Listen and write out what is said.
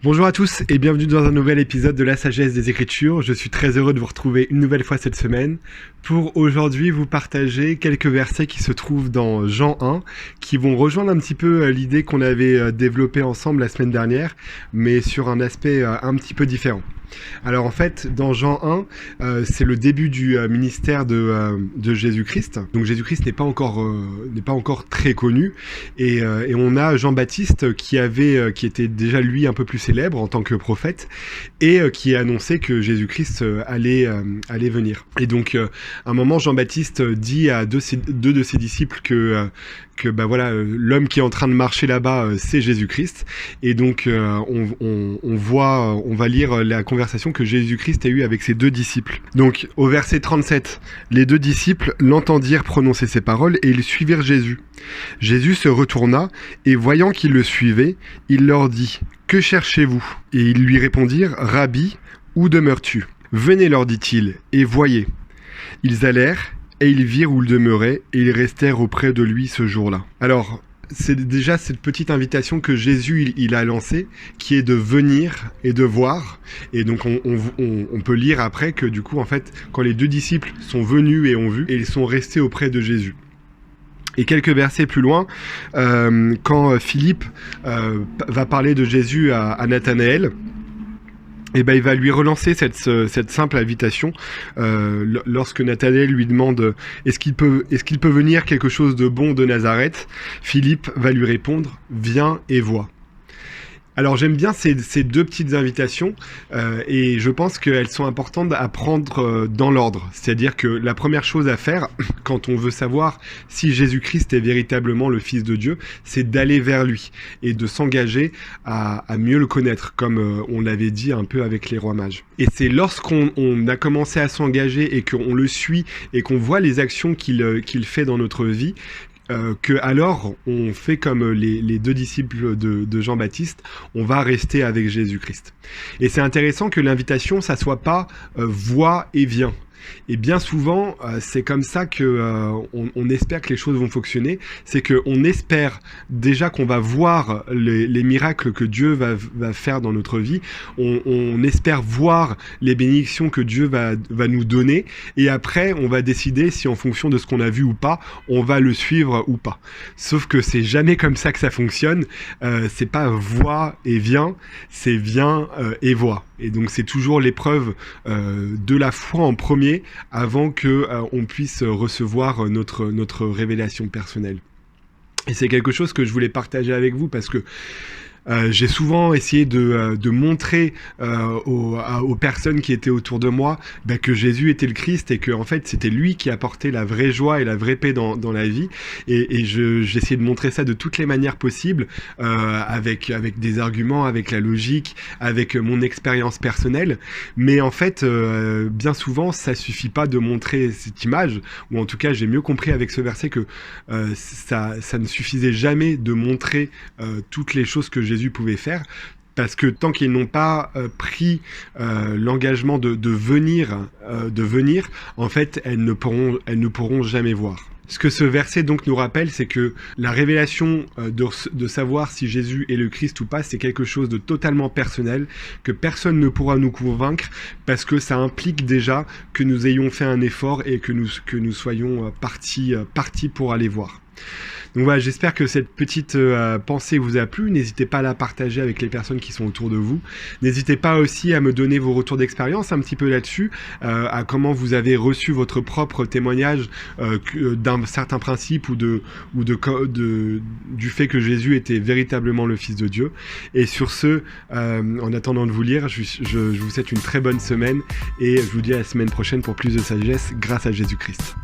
Bonjour à tous et bienvenue dans un nouvel épisode de La Sagesse des Écritures. Je suis très heureux de vous retrouver une nouvelle fois cette semaine pour aujourd'hui vous partager quelques versets qui se trouvent dans Jean 1 qui vont rejoindre un petit peu l'idée qu'on avait développée ensemble la semaine dernière, mais sur un aspect un petit peu différent. Alors en fait, dans Jean 1, c'est le début du ministère de Jésus-Christ. Donc Jésus-Christ n'est pas encore très connu, et on a Jean-Baptiste qui était déjà lui un peu plus célèbre en tant que prophète, et qui a annoncé que Jésus-Christ allait venir. Et donc à un moment, Jean-Baptiste dit à deux de ses disciples que l'homme qui est en train de marcher là-bas, c'est Jésus-Christ. Et donc on va lire la conversation que Jésus-Christ a eue avec ses deux disciples. Donc au verset 37, les deux disciples l'entendirent prononcer ces paroles et ils suivirent Jésus. Jésus se retourna et voyant qu'ils le suivaient, il leur dit : « Que cherchez-vous ? » Et ils lui répondirent : « Rabbi, où demeures-tu ? » « Venez, leur dit-il, et voyez. » Ils allèrent et ils virent où il demeurait, et ils restèrent auprès de lui ce jour-là. Alors, c'est déjà cette petite invitation que Jésus il a lancée, qui est de venir et de voir. Et donc on peut lire après que du coup, en fait, quand les deux disciples sont venus et ont vu, et ils sont restés auprès de Jésus. Et quelques versets plus loin, quand Philippe va parler de Jésus à Nathanaël, et il va lui relancer cette simple invitation lorsque Nathanaël lui demande est-ce qu'il peut venir quelque chose de bon de Nazareth. Philippe va lui répondre viens et vois. Alors j'aime bien ces deux petites invitations et je pense qu'elles sont importantes à prendre dans l'ordre. C'est-à-dire que la première chose à faire quand on veut savoir si Jésus-Christ est véritablement le Fils de Dieu, c'est d'aller vers lui et de s'engager à mieux le connaître, comme on l'avait dit un peu avec les rois mages. Et c'est lorsqu'on a commencé à s'engager et qu'on le suit et qu'on voit les actions qu'il fait dans notre vie, que alors on fait comme les deux disciples de Jean-Baptiste, on va rester avec Jésus-Christ. Et c'est intéressant que l'invitation, ça soit pas vois et viens. Et bien souvent, c'est comme ça que on espère que les choses vont fonctionner. C'est qu'on espère déjà qu'on va voir les miracles que Dieu va faire dans notre vie. On espère voir les bénédictions que Dieu va nous donner. Et après, on va décider si en fonction de ce qu'on a vu ou pas, on va le suivre ou pas. Sauf que c'est jamais comme ça que ça fonctionne. C'est pas vois et viens, c'est viens et vois. Et donc c'est toujours l'épreuve de la foi en premier avant que on puisse recevoir notre révélation personnelle. Et c'est quelque chose que je voulais partager avec vous parce que j'ai souvent essayé de montrer aux personnes qui étaient autour de moi que Jésus était le Christ et que en fait c'était lui qui apportait la vraie joie et la vraie paix dans la vie. Et j'essayais de montrer ça de toutes les manières possibles, avec des arguments, avec la logique, avec mon expérience personnelle. Mais en fait, bien souvent, ça suffit pas de montrer cette image, ou en tout cas, j'ai mieux compris avec ce verset que ça ne suffisait jamais de montrer toutes les choses que Jésus pouvait faire, parce que tant qu'ils n'ont pas pris l'engagement de venir, en fait, elles ne pourront jamais voir. Ce que ce verset donc nous rappelle, c'est que la révélation de savoir si Jésus est le Christ ou pas, c'est quelque chose de totalement personnel, que personne ne pourra nous convaincre, parce que ça implique déjà que nous ayons fait un effort et que nous soyons partis pour aller voir. Donc voilà, j'espère que cette petite pensée vous a plu. N'hésitez pas à la partager avec les personnes qui sont autour de vous. N'hésitez pas aussi à me donner vos retours d'expérience un petit peu là-dessus, à comment vous avez reçu votre propre témoignage d'un certain principe ou du fait que Jésus était véritablement le Fils de Dieu. Et sur ce, en attendant de vous lire, je vous souhaite une très bonne semaine et je vous dis à la semaine prochaine pour plus de sagesse grâce à Jésus-Christ.